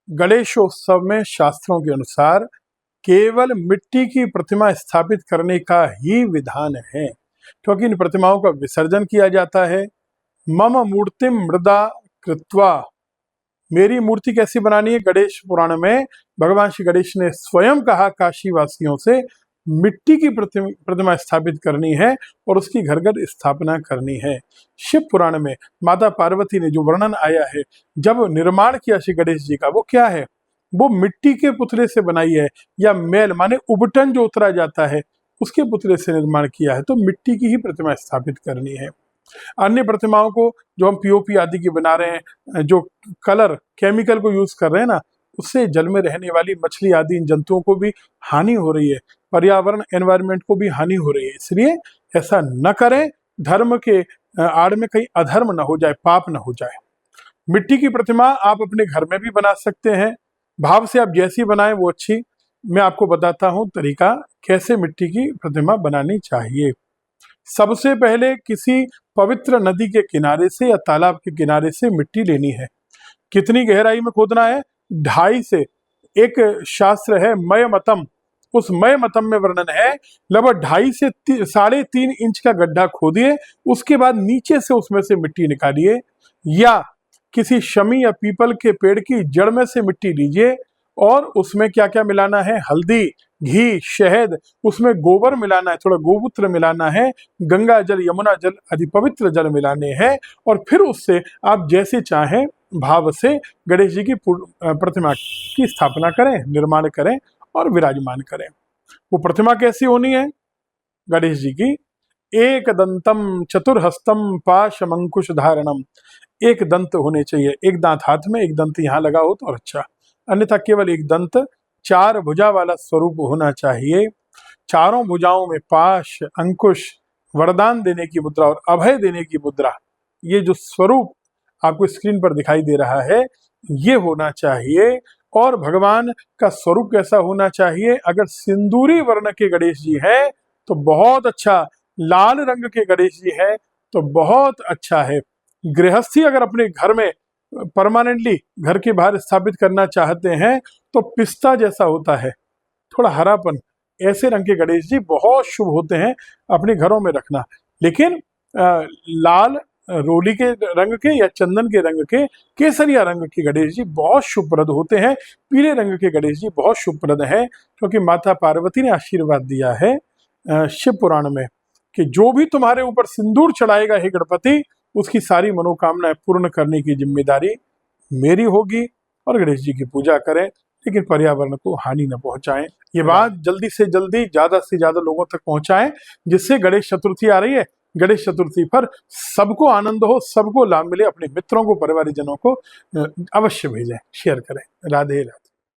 गणेशोत्सव में शास्त्रों के अनुसार केवल मिट्टी की प्रतिमा स्थापित करने का ही विधान है, क्योंकि इन प्रतिमाओं का विसर्जन किया जाता है। मम मूर्तिम मृदा कृत्वा, मेरी मूर्ति कैसी बनानी है? गणेश पुराण में भगवान श्री गणेश ने स्वयं कहा काशी वासियों से मिट्टी की प्रतिमा स्थापित करनी है और उसकी घर घर स्थापना करनी है। शिव पुराण में माता पार्वती ने जो वर्णन आया है जब निर्माण किया श्री गणेश जी का, वो क्या है? वो मिट्टी के पुतले से बनाई है, या मैल माने उबटन जो उतरा जाता है उसके पुतले से निर्माण किया है। तो मिट्टी की ही प्रतिमा स्थापित करनी है। अन्य प्रतिमाओं को जो हम पीओपी आदि की बना रहे हैं, जो कलर केमिकल को यूज कर रहे हैं ना, उससे जल में रहने वाली मछली आदि इन जंतुओं को भी हानि हो रही है, पर्यावरण एनवायरनमेंट को भी हानि हो रही है। इसलिए ऐसा न करें, धर्म के आड़ में कहीं अधर्म न हो जाए, पाप न हो जाए। मिट्टी की प्रतिमा आप अपने घर में भी बना सकते हैं, भाव से आप जैसी बनाएं वो अच्छी। मैं आपको बताता हूं तरीका कैसे मिट्टी की प्रतिमा बनानी चाहिए। सबसे पहले किसी पवित्र नदी के किनारे से या तालाब के किनारे से मिट्टी लेनी है। कितनी गहराई में खोदना है? 2.5 से, एक शास्त्र है मय मतम, उस मय मतम में वर्णन है लगभग 2.5 से 3.5 इंच का गड्ढा खोदिए, उसके बाद नीचे से उसमें से मिट्टी निकालिए, या किसी शमी या पीपल के पेड़ की जड़ में से मिट्टी लीजिए और उसमें क्या क्या मिलाना है? हल्दी, घी, शहद, उसमें गोबर मिलाना है, थोड़ा गोमूत्र मिलाना है, गंगा जल, यमुना जल आदि पवित्र जल मिलाने हैं, और फिर उससे आप जैसे चाहें भाव से गणेश जी की प्रतिमा की स्थापना करें, निर्माण करें और विराजमान करें। वो प्रतिमा कैसी होनी है? गणेश जी की एक दंतम चतुर्हस्तम पाशमंकुश धारणम, एक दंत होने चाहिए, एक दांत हाथ में, एक दंत यहाँ लगा हो तो और अच्छा, अन्यथा केवल एक दंत। 4 भुजा वाला स्वरूप होना चाहिए, चारों भुजाओं में पाश, अंकुश, वरदान देने की मुद्रा और अभय देने की मुद्रा, ये जो स्वरूप आपको स्क्रीन पर दिखाई दे रहा है ये होना चाहिए। और भगवान का स्वरूप कैसा होना चाहिए? अगर सिंदूरी वर्ण के गणेश जी है तो बहुत अच्छा, लाल रंग के गणेश जी है तो बहुत अच्छा है। गृहस्थी अगर अपने घर में परमानेंटली घर के बाहर स्थापित करना चाहते हैं तो पिस्ता जैसा होता है, थोड़ा हरापन, ऐसे रंग के गणेश जी बहुत शुभ होते हैं, अपने घरों में रखना। लेकिन लाल रोली के रंग के या चंदन के रंग के, केसरिया रंग के गणेश जी बहुत शुभप्रद होते हैं। पीले रंग के गणेश जी बहुत शुभप्रद है, क्योंकि माता पार्वती ने आशीर्वाद दिया है शिव पुराण में कि जो भी तुम्हारे ऊपर सिंदूर चढ़ाएगा हे गणपति, उसकी सारी मनोकामनाएं पूर्ण करने की जिम्मेदारी मेरी होगी। और गणेश जी की पूजा करें, लेकिन पर्यावरण को हानि न पहुंचाएं। ये बात जल्दी से जल्दी, ज्यादा से ज्यादा लोगों तक पहुंचाएं, जिससे गणेश चतुर्थी आ रही है, गणेश चतुर्थी पर सबको आनंद हो, सबको लाभ मिले। अपने मित्रों को, परिवारजनों को अवश्य भेजें, शेयर करें। राधे राधे।